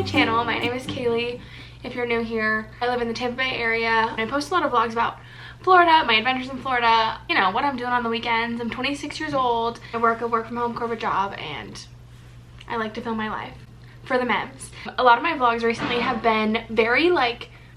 my channel. My name is Kaylee. If you're new here, I live in the Tampa Bay area and I post a lot of vlogs about Florida, my adventures in Florida, you know, what I'm doing on the weekends. I'm 26 years old. I work a work from home corporate job and I like to film my life for the memes. A lot of my vlogs recently have been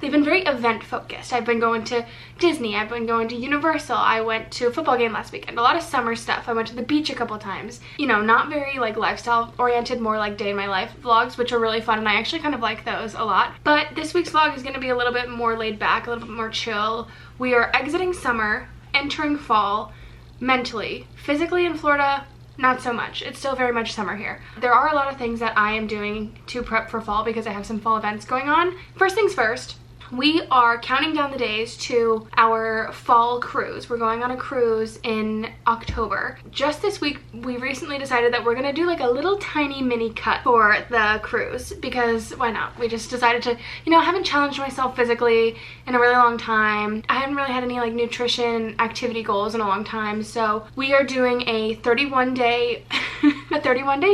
they've been very event focused. I've been going to Disney, I've been going to Universal, I went to a football game last weekend, a lot of summer stuff. I went to the beach a couple times. You know, not very like lifestyle oriented, more like day in my life vlogs, which are really fun and I actually kind of like those a lot. But this week's vlog is going to be a little bit more laid back, a little bit more chill. We are exiting summer, entering fall, mentally. Physically in Florida, not so much. It's still very much summer here. There are a lot of things that I am doing to prep for fall because I have some fall events going on. First things first, we are counting down the days to our fall cruise. We're going on a cruise in October. Just this week, we recently decided that we're gonna do like a little tiny mini cut for the cruise because why not? We just decided to, you know, I haven't challenged myself physically in a really long time. I haven't really had any like nutrition activity goals in a long time. So we are doing a 31-day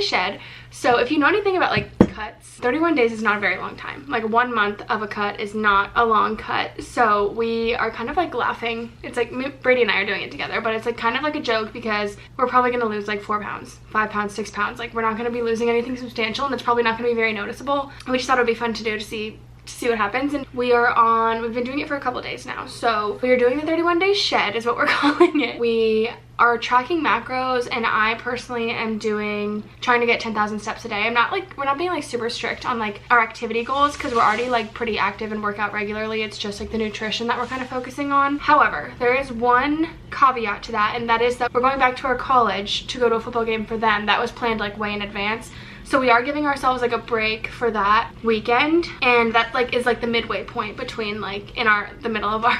shed. So if you know anything about like cuts, 31 days is not a very long time. Like 1 month of a cut is not a long cut. So we are kind of like laughing. It's like Brady and I are doing it together, but it's like kind of like a joke because we're probably gonna lose like 4 pounds, 5 pounds, 6 pounds. Like we're not gonna be losing anything substantial and it's probably not gonna be very noticeable. We just thought it would be fun to do to see what happens. And we've been doing it for a couple days now. So we are doing the 31-day shed is what we're calling it. We are tracking macros and I personally am trying to get 10,000 steps a day. We're not being like super strict on like our activity goals because we're already like pretty active and work out regularly. It's just like the nutrition that we're kind of focusing on. However, there is one caveat to that, and that is that we're going back to our college to go to a football game for them. That was planned like way in advance. So we are giving ourselves like a break for that weekend, and that like is like the midway point between like the middle of our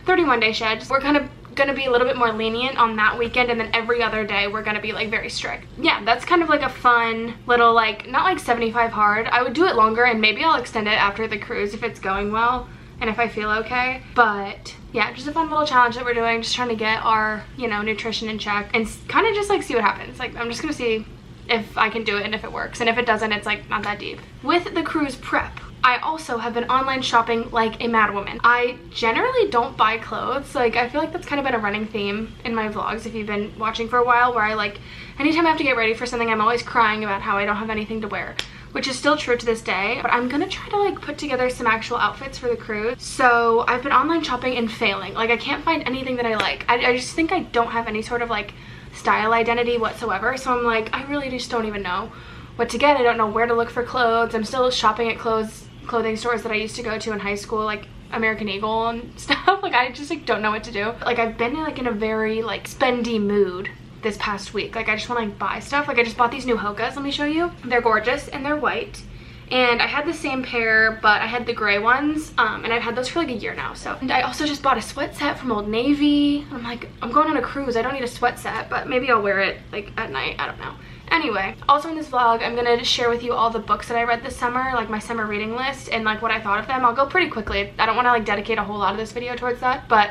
31-day shed. We're kind of gonna be a little bit more lenient on that weekend, and then every other day we're gonna be like very strict. Yeah, that's kind of like a fun little like, not like 75 hard. I would do it longer and maybe I'll extend it after the cruise if it's going well and if I feel okay. But yeah, just a fun little challenge that we're doing, just trying to get our, you know, nutrition in check and kind of just like see what happens. Like I'm just gonna see if I can do it and if it works, and if it doesn't, it's like not that deep. With the cruise prep, I also have been online shopping like a madwoman. I generally don't buy clothes. Like I feel like that's kind of been a running theme in my vlogs if you've been watching for a while, where I like anytime I have to get ready for something, I'm always crying about how I don't have anything to wear, which is still true to this day. But I'm gonna try to like put together some actual outfits for the cruise. So I've been online shopping and failing. Like I can't find anything that I like. I just think I don't have any sort of like style identity whatsoever. So I'm like, I really just don't even know what to get. I don't know where to look for clothes. I'm still shopping at clothing stores that I used to go to in high school, like American Eagle and stuff. Like I just like don't know what to do. Like I've been like in a very like spendy mood this past week. Like I just want to like buy stuff. Like I just bought these new Hokas. Let me show you. They're gorgeous and they're white. And I had the same pair, but I had the gray ones, and I've had those for like a year now. So, and I also just bought a sweat set from Old Navy. I'm like, I'm going on a cruise, I don't need a sweat set, but maybe I'll wear it like at night, I don't know. Anyway, also in this vlog, I'm gonna share with you all the books that I read this summer, like my summer reading list, and like what I thought of them. I'll go pretty quickly. I don't want to like dedicate a whole lot of this video towards that, but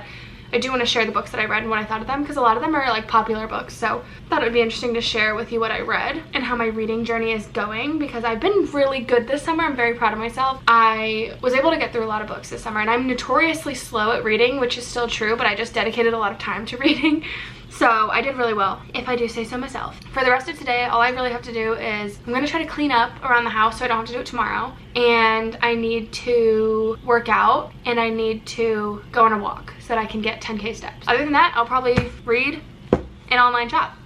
I do want to share the books that I read and what I thought of them because a lot of them are like popular books. So I thought it would be interesting to share with you what I read and how my reading journey is going, because I've been really good this summer. I'm very proud of myself. I was able to get through a lot of books this summer, and I'm notoriously slow at reading, which is still true, but I just dedicated a lot of time to reading. So I did really well, if I do say so myself. For the rest of today, all I really have to do is I'm gonna try to clean up around the house so I don't have to do it tomorrow. And I need to work out and I need to go on a walk so that I can get 10K steps. Other than that, I'll probably read and online shop.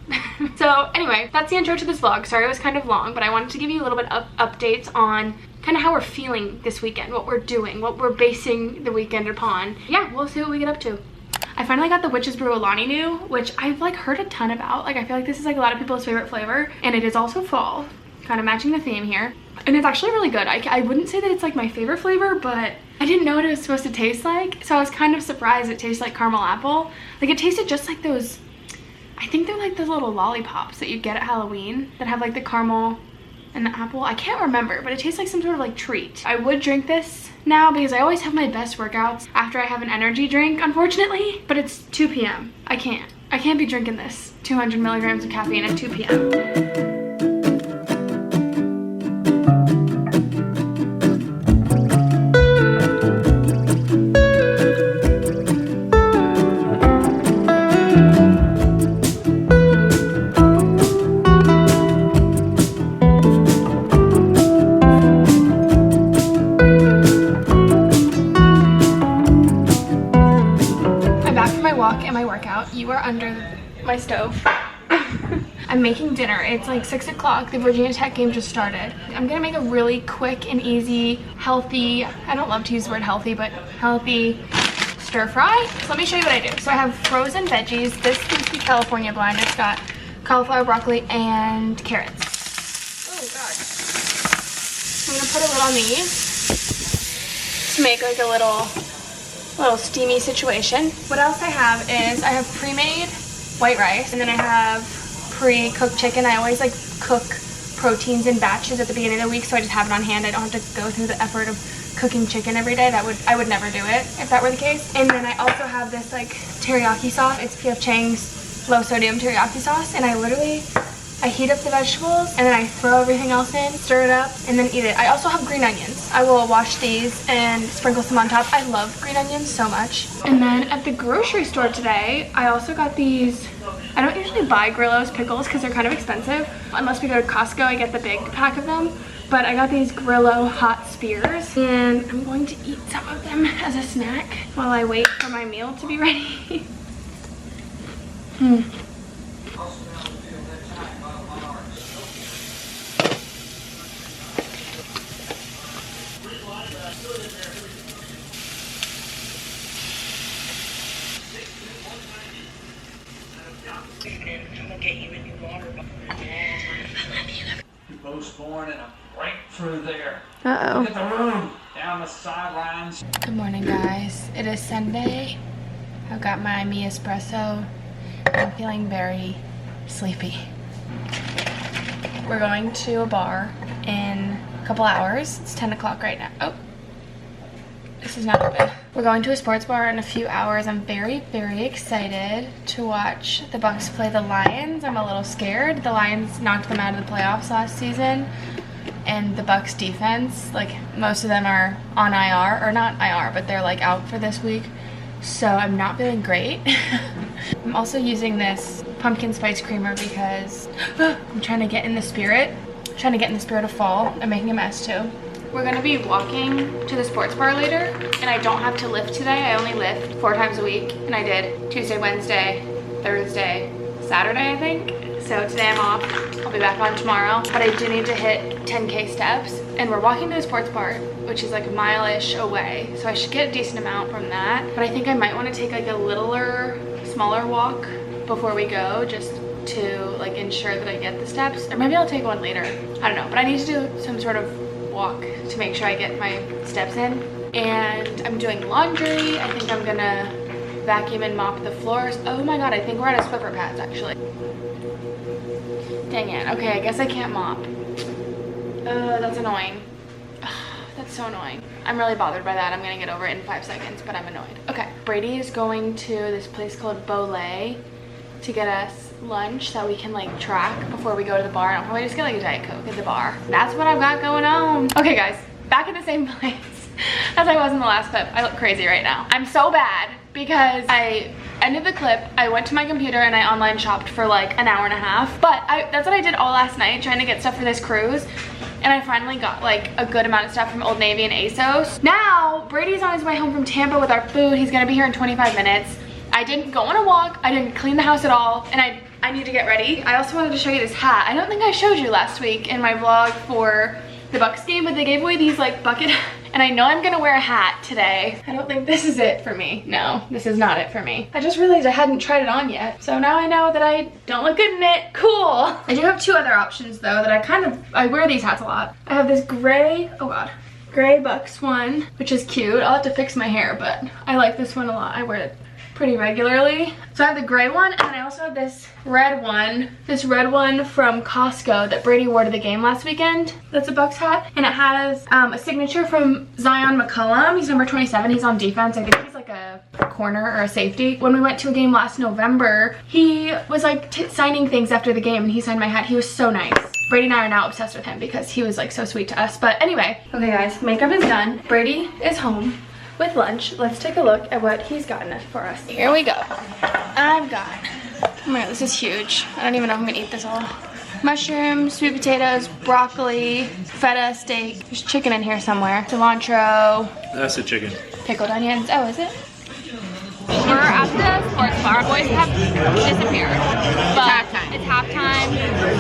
So anyway, that's the intro to this vlog. Sorry it was kind of long, but I wanted to give you a little bit of updates on kind of how we're feeling this weekend, what we're doing, what we're basing the weekend upon. Yeah, we'll see what we get up to. I finally got the Witch's Brew Alani Nu, which I've like heard a ton about. Like I feel like this is like a lot of people's favorite flavor, and it is also fall, kind of matching the theme here. And it's actually really good. I wouldn't say that it's like my favorite flavor, but I didn't know what it was supposed to taste like. So I was kind of surprised it tastes like caramel apple. Like it tasted just like those, I think they're like those little lollipops that you get at Halloween that have like the caramel and the apple. I can't remember, but it tastes like some sort of like treat. I would drink this now because I always have my best workouts after I have an energy drink, unfortunately, but it's 2 p.m. I can't be drinking this 200 milligrams of caffeine at 2 p.m. walk and my workout. You are under my stove. I'm making dinner. It's like 6 o'clock. The Virginia Tech game just started. I'm gonna make a really quick and easy, healthy, I don't love to use the word healthy, but healthy stir fry. So let me show you what I do. So I have frozen veggies. This is the California blend. It's got cauliflower, broccoli, and carrots. Oh gosh. I'm gonna put a lid on these to make like a little steamy situation. What else I have is I have pre-made white rice, and then I have pre-cooked chicken. I always like cook proteins in batches at the beginning of the week, so I just have it on hand. I don't have to go through the effort of cooking chicken every day. I would never do it if that were the case. And then I also have this like teriyaki sauce. It's P.F. Chang's low sodium teriyaki sauce, and I heat up the vegetables and then I throw everything else in, stir it up, and then eat it. I also have green onions. I will wash these and sprinkle some on top. I love green onions so much. And then at the grocery store today, I also got these. I don't usually buy Grillo's pickles because they're kind of expensive. Unless we go to Costco, I get the big pack of them. But I got these Grillo hot spears, and I'm going to eat some of them as a snack while I wait for my meal to be ready. Postponed and I'm right through there. Uh-oh. Look at the room down the sidelines. Good morning, guys. It is Sunday. I've got my Mi Espresso. I'm feeling very sleepy. We're going to a bar in a couple hours. It's 10 o'clock right now. Oh, this is not open. We're going to a sports bar in a few hours. I'm very, very excited to watch the Bucks play the Lions. I'm a little scared. The Lions knocked them out of the playoffs last season, and the Bucks defense, like most of them are on IR, or not IR, but they're like out for this week. So I'm not feeling great. I'm also using this pumpkin spice creamer because I'm trying to get in the spirit. Of fall. I'm making a mess too. We're gonna be walking to the sports bar later, and I don't have to lift today. I only lift 4 times a week, and I did Tuesday, Wednesday, Thursday, Saturday, I think. So today I'm off. I'll be back on tomorrow, but I do need to hit 10K steps, and we're walking to the sports bar, which is like a mile-ish away. So I should get a decent amount from that, but I think I might want to take like a smaller walk before we go, just to like ensure that I get the steps, or maybe I'll take one later. I don't know, but I need to do some sort of walk to make sure I get my steps in. And I'm doing laundry. I think I'm gonna vacuum and mop the floors. Oh my god, I think we're out of Swiffer pads actually. Dang it. Okay, I guess I can't mop. That's annoying. That's so annoying. I'm really bothered by that. I'm gonna get over it in 5 seconds, but I'm annoyed. Okay, Brady is going to this place called Bolé to get us lunch that we can like track before we go to the bar. And I'll probably just get like a Diet Coke at the bar. That's what I've got going on. Okay guys, back in the same place as I was in the last clip. I look crazy right now. I'm so bad because I ended the clip, I went to my computer and I online shopped for like an hour and a half. But that's what I did all last night, trying to get stuff for this cruise. And I finally got like a good amount of stuff from Old Navy and ASOS. Now, Brady's on his way home from Tampa with our food. He's gonna be here in 25 minutes. I didn't go on a walk, I didn't clean the house at all, and I need to get ready. I also wanted to show you this hat. I don't think I showed you last week in my vlog for the Bucks game, but they gave away these like bucket, and I know I'm gonna wear a hat today. I don't think this is it for me. No, this is not it for me. I just realized I hadn't tried it on yet, so now I know that I don't look good in it. Cool. I do have 2 other options though that I wear these hats a lot. I have this gray, oh god, gray Bucks one, which is cute. I'll have to fix my hair, but I like this one a lot. I wear it pretty regularly. So I have the gray one, and I also have this red one from Costco that Brady wore to the game last weekend. That's a Bucks hat, and it has a signature from Zion McCollum. He's number 27. He's on defense. I think he's like a corner or a safety. When we went to a game last November, he was like signing things after the game, and he signed my hat. He was so nice. Brady and I are now obsessed with him because he was like so sweet to us. But anyway, okay guys, makeup is done. Brady is home with lunch. Let's take a look at what he's gotten for us. Here we go. I've got, oh my god, this is huge. I don't even know if I'm gonna eat this all. Mushrooms, sweet potatoes, broccoli, feta steak. There's chicken in here somewhere. Cilantro. That's a chicken. Pickled onions. Oh, is it? We're at the sports Our boys have disappeared. But it's halftime.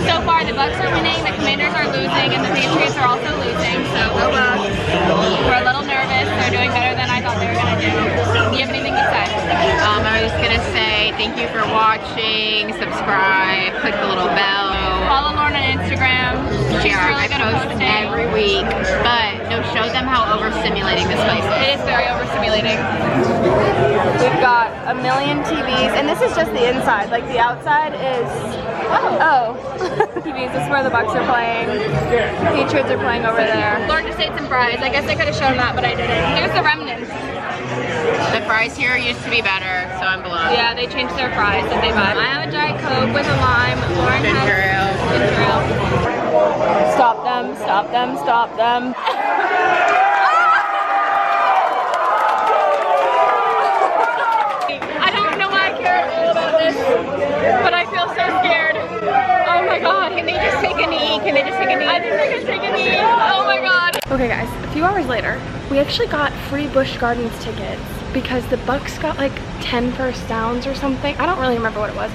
So far, the Bucks are winning, the Commanders are losing, and the Patriots are also losing. So we're a little nervous. They're doing better than I thought they were gonna do. Do you have anything to say? I was just gonna say thank you for watching, subscribe, click the little bell. Follow Lauren on Instagram. She's really good at posting every week. But no, show them how overstimulating this place is. It is very overstimulating. We've got a million TVs, and this is just the inside. Like the outside is TVs. This is where the Bucks are playing. Patriots are playing over there. Lauren just ate some fries. I guess I could have shown that, but I didn't. Here's the remnants. The fries here used to be better, so I'm below. Yeah, they changed their fries that they buy. I have a Diet Coke with a lime. Lauren has ginger ale. Stop them, stop them, stop them. I don't know why I care all about this, but I feel so scared. Oh my god. Can they just take a knee? Can they just take a knee? I think they can take a knee. Oh my god. Okay guys, a few hours later, we actually got free Busch Gardens tickets because the Bucks got like 10 first downs or something. I don't really remember what it was.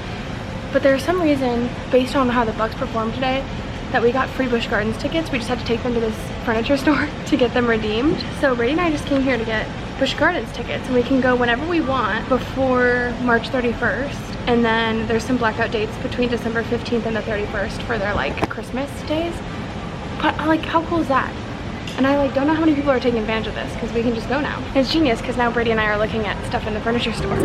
But there's some reason, based on how the Bucks performed today, that we got free Busch Gardens tickets. We just had to take them to this furniture store to get them redeemed. So Brady and I just came here to get Busch Gardens tickets, and we can go whenever we want before March 31st. And then there's some blackout dates between December 15th and the 31st for their like Christmas days. But like, how cool is that? And I like don't know how many people are taking advantage of this because we can just go now. And it's genius because now Brady and I are looking at stuff in the furniture store.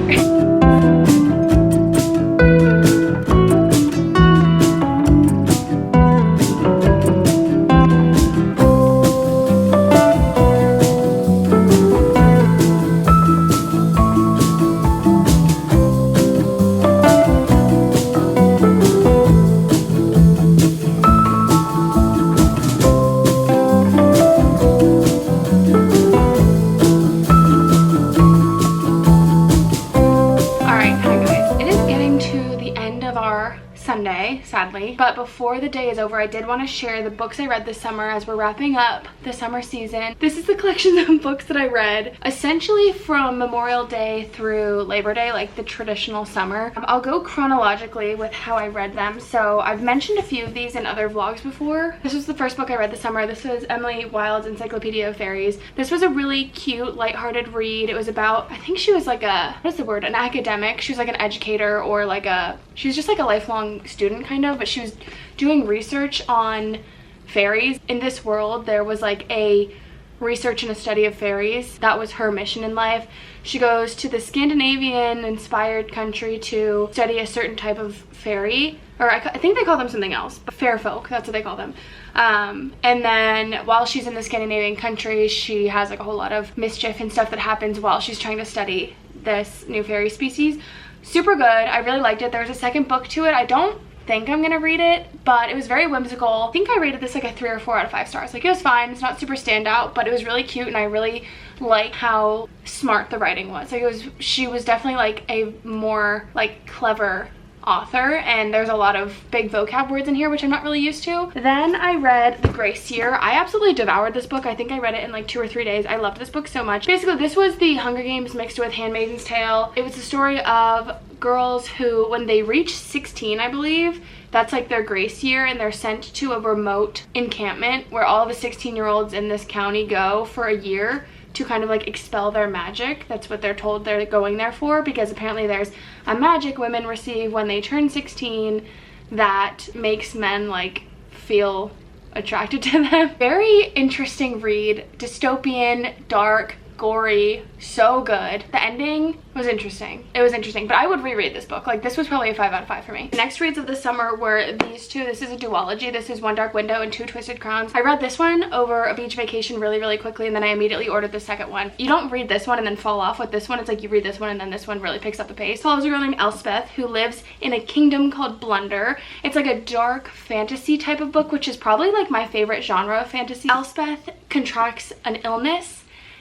Sunday, sadly. But before the day is over, I did want to share the books I read this summer as we're wrapping up the summer season. This is the collection of books that I read essentially from Memorial Day through Labor Day, like the traditional summer. I'll go chronologically with how I read them. So I've mentioned a few of these in other vlogs before. This was the first book I read this summer. This was Emily Wilde's Encyclopedia of Fairies. This was a really cute, lighthearted read. It was about, I think she was like a, what is the word? An academic. She was like an educator or like a, she was just like a lifelong student kind of, but she was doing research on fairies. In this world, there was like a research and a study of fairies. That was her mission in life. She goes to the Scandinavian inspired country to study a certain type of fairy, or I think they call them something else, but fair folk, that's what they call them. And then while she's in the Scandinavian country, she has like a whole lot of mischief and stuff that happens while she's trying to study this new fairy species. Super good. I really liked it. There's a second book to it. I don't think I'm gonna read it, but it was very whimsical. I think I rated this like a 3 or 4 out of 5 stars. Like, it was fine. It's not super standout, but it was really cute, and I really like how smart the writing was. Like, she was definitely like a more like clever author, and there's a lot of big vocab words in here, which I'm not really used to. Then I read The Grace Year. I absolutely devoured this book. I think I read it in like 2 or 3 days. I loved this book so much. Basically, this was the Hunger Games mixed with Handmaid's Tale. It was the story of girls who, when they reach 16, I believe, that's like their grace year, and they're sent to a remote encampment where all of the 16-year-olds in this county go for a year to kind of like expel their magic. That's what they're told they're going there for, because apparently there's a magic women receive when they turn 16 that makes men like feel attracted to them. Very interesting read, dystopian, dark, gory, so good. The ending was interesting. It was interesting, but I would reread this book. Like, this was probably a 5 out of 5 for me. The next reads of the summer were these two. This is a duology. This is One Dark Window and Two Twisted Crowns. I read this one over a beach vacation really, really quickly, and then I immediately ordered the second one. You don't read this one and then fall off with this one. It's like you read this one and then this one really picks up the pace. Follows a girl named Elspeth who lives in a kingdom called Blunder. It's like a dark fantasy type of book, which is probably like my favorite genre of fantasy. Elspeth contracts an illness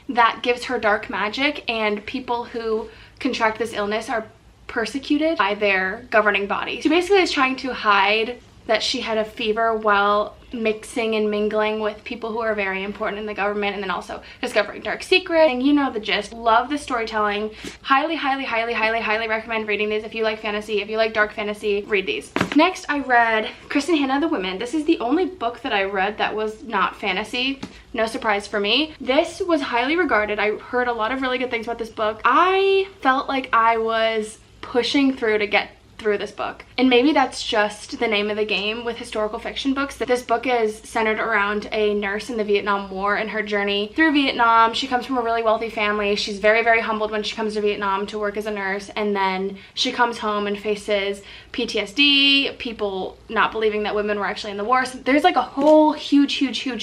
that gives her dark magic, and people who contract this illness are persecuted by their governing body. She basically is trying to hide that she had a fever while mixing and mingling with people who are very important in the government, and then also discovering dark secrets, and you know the gist. Love the storytelling. Highly recommend reading these if you like fantasy. If you like dark fantasy, read these. Next, I read Kristen Hanna, The Women. This is the only book that I read that was not fantasy. No surprise for me. This was highly regarded. I heard a lot of really good things about this book. I felt like I was pushing through to get through this book, and maybe that's just the name of the game with historical fiction books. This book is centered around a nurse in the Vietnam War and her journey through Vietnam. She comes from a really wealthy family. She's very humbled when she comes to Vietnam to work as a nurse, and then she comes home and faces PTSD, people not believing that women were actually in the war. So there's like a whole huge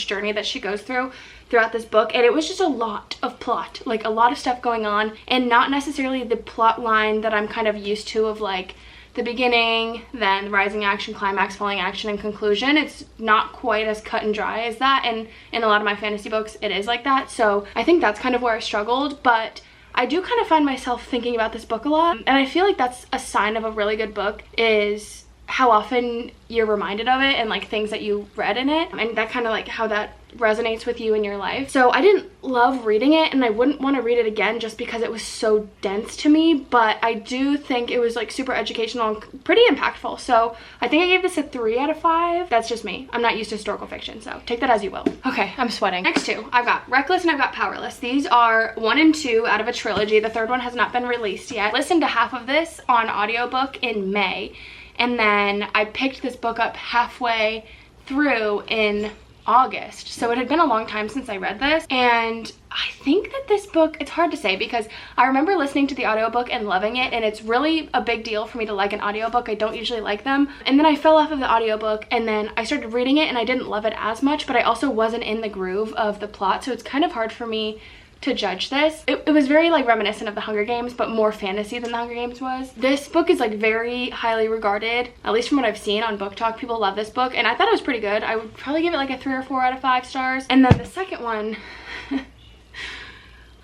journey that she goes through throughout this book, and it was just a lot of plot, like a lot of stuff going on, and not necessarily the plot line that I'm kind of used to of like the beginning, then rising action, climax, falling action, and conclusion. It's not quite as cut and dry as that, and in a lot of my fantasy books it is like that. So I think that's kind of where I struggled, but I do kind of find myself thinking about this book a lot, and I feel like that's a sign of a really good book, is how often you're reminded of it and like things that you read in it, and that kind of like how that resonates with you in your life. So I didn't love reading it, and I wouldn't want to read it again just because it was so dense to me, but I do think it was like super educational and pretty impactful. So I think I gave this a 3 out of 5. That's just me. I'm not used to historical fiction, so take that as you will. Okay, I'm sweating. Next two, I've got Reckless and I've got Powerless. These are 1 and 2 out of a trilogy. The third one has not been released yet. Listened to half of this on audiobook in May, and then I picked this book up halfway through in August. So it had been a long time since I read this, and I think that this book, it's hard to say because I remember listening to the audiobook and loving it, and it's really a big deal for me to like an audiobook. I don't usually like them. And then I fell off of the audiobook, and then I started reading it and I didn't love it as much, but I also wasn't in the groove of the plot, so it's kind of hard for me to judge this. It was very like reminiscent of The Hunger Games, but more fantasy than The Hunger Games was. This book is like very highly regarded, at least from what I've seen on Book Talk. People love this book, and I thought it was pretty good. I would probably give it like a 3 or 4 out of 5 stars. And then the second one,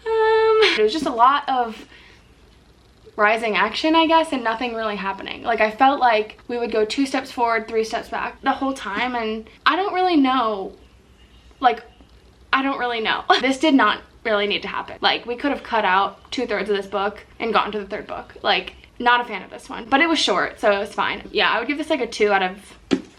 it was just a lot of rising action, I guess, and nothing really happening. Like I felt like we would go 2 steps forward, 3 steps back the whole time, and I don't really know. This did not really need to happen. Like we could have cut out 2/3 of this book and gotten to the third book. Like, not a fan of this one, but it was short, so it was fine. Yeah, I would give this like a 2 out of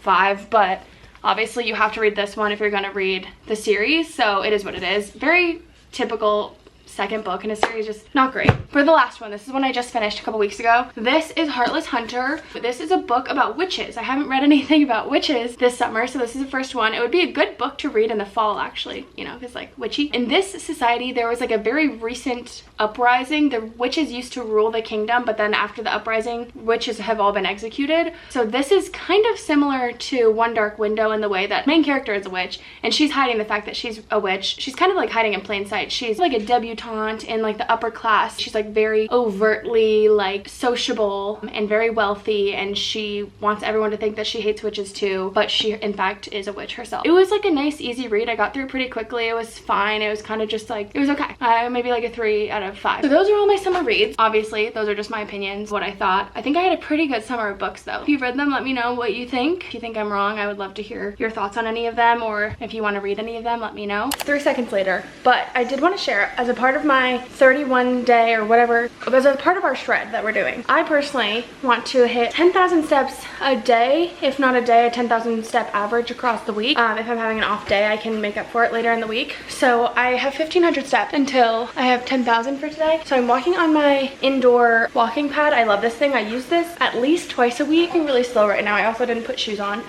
5, but obviously you have to read this one if you're gonna read the series, so it is what it is. Very typical second book in a series, just not great. For the last one, this is one I just finished a couple weeks ago. This is Heartless Hunter. This is a book about witches. I haven't read anything about witches this summer, so this is the first one. It would be a good book to read in the fall, actually, you know, it's like witchy. In this society, there was like a very recent uprising. The witches used to rule the kingdom, but then after the uprising, witches have all been executed. So this is kind of similar to One Dark Window in the way that main character is a witch, and she's hiding the fact that she's a witch. She's kind of like hiding in plain sight. She's like a debutante in like the upper class. She's like very overtly like sociable and very wealthy, and she wants everyone to think that she hates witches too, but she in fact is a witch herself. It was like a nice easy read. I got through it pretty quickly. It was fine. It was kind of just like, it was okay. Maybe like a 3 out of 5. So those are all my summer reads. Obviously those are just my opinions, what I thought. I think I had a pretty good summer of books though. If you've read them, let me know what you think. If you think I'm wrong, I would love to hear your thoughts on any of them, or if you want to read any of them, let me know. 3 seconds later, but I did want to share as a part of my 31 day or whatever, as a part of our shred that we're doing. I personally want to hit 10,000 steps a day, if not a day, a 10,000 step average across the week. If I'm having an off day, I can make up for it later in the week. So I have 1,500 steps until I have 10,000 for today. So I'm walking on my indoor walking pad. I love this thing. I use this at least twice a week. I'm really slow right now. I also didn't put shoes on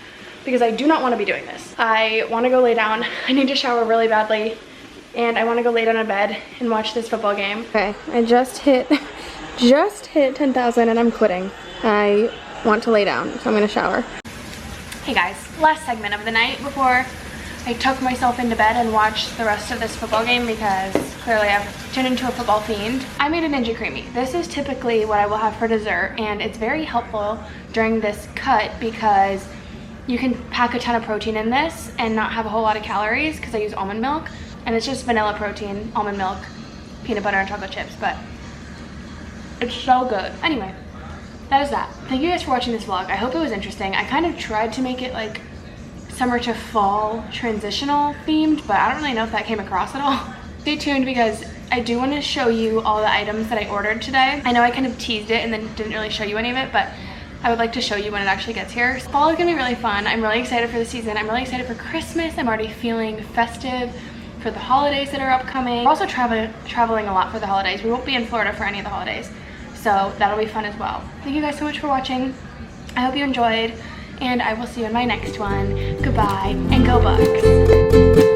because I do not want to be doing this. I want to go lay down. I need to shower really badly, and I want to go lay down in bed and watch this football game. Okay, I just hit 10,000 and I'm quitting. I want to lay down, so I'm gonna shower. Hey guys, last segment of the night before I tuck myself into bed and watch the rest of this football game, because clearly I've turned into a football fiend. I made a Ninja Creamy. This is typically what I will have for dessert, and it's very helpful during this cut because you can pack a ton of protein in this and not have a whole lot of calories, because I use almond milk. And it's just vanilla protein, almond milk, peanut butter, and chocolate chips, but it's so good. Anyway, that is that. Thank you guys for watching this vlog. I hope it was interesting. I kind of tried to make it like summer to fall transitional themed, but I don't really know if that came across at all. Stay tuned because I do want to show you all the items that I ordered today. I know I kind of teased it and then didn't really show you any of it, but I would like to show you when it actually gets here. Fall is gonna be really fun. I'm really excited for the season. I'm really excited for Christmas. I'm already feeling festive for the holidays that are upcoming. We're also traveling a lot for the holidays. We won't be in Florida for any of the holidays, so that'll be fun as well. Thank you guys so much for watching. I hope you enjoyed, and I will see you in my next one. Goodbye, and go Bucks.